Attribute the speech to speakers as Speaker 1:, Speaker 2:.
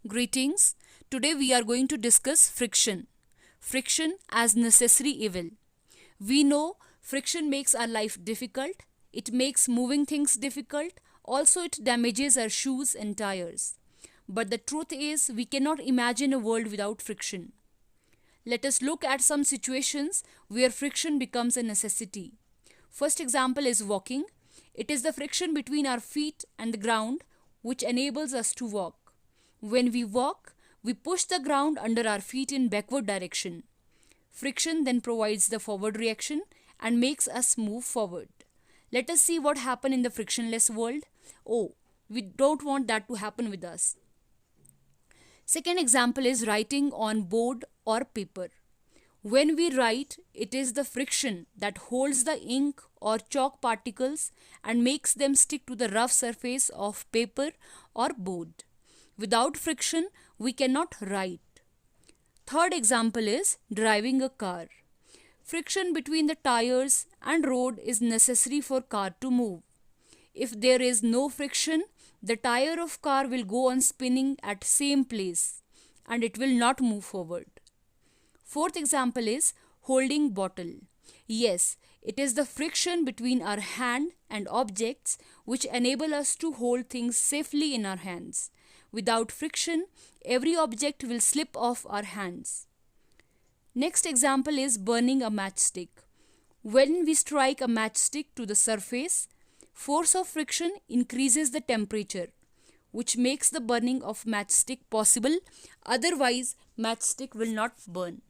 Speaker 1: Greetings. Today we are going to discuss friction. Friction as necessary evil. We know friction makes our life difficult, it makes moving things difficult, also, it damages our shoes and tires. But the truth is, we cannot imagine a world without friction. Let us look at some situations where friction becomes a necessity. First example is walking. It is the friction between our feet and the ground which enables us to walk. When we walk, we push the ground under our feet in backward direction. Friction then provides the forward reaction and makes us move forward. Let us see what happens in the frictionless world. Oh, we don't want that to happen with us. Second example is writing on board or paper. When we write, it is the friction that holds the ink or chalk particles and makes them stick to the rough surface of paper or board. Without friction, we cannot write. Third example is driving a car. Friction between the tires and road is necessary for car to move. If there is no friction, the tire of car will go on spinning at same place and it will not move forward. Fourth example is holding bottle. Yes, it is the friction between our hand and objects which enable us to hold things safely in our hands. Without friction, every object will slip off our hands. Next example is burning a matchstick. When we strike a matchstick to the surface, force of friction increases the temperature, which makes the burning of matchstick possible. Otherwise, matchstick will not burn.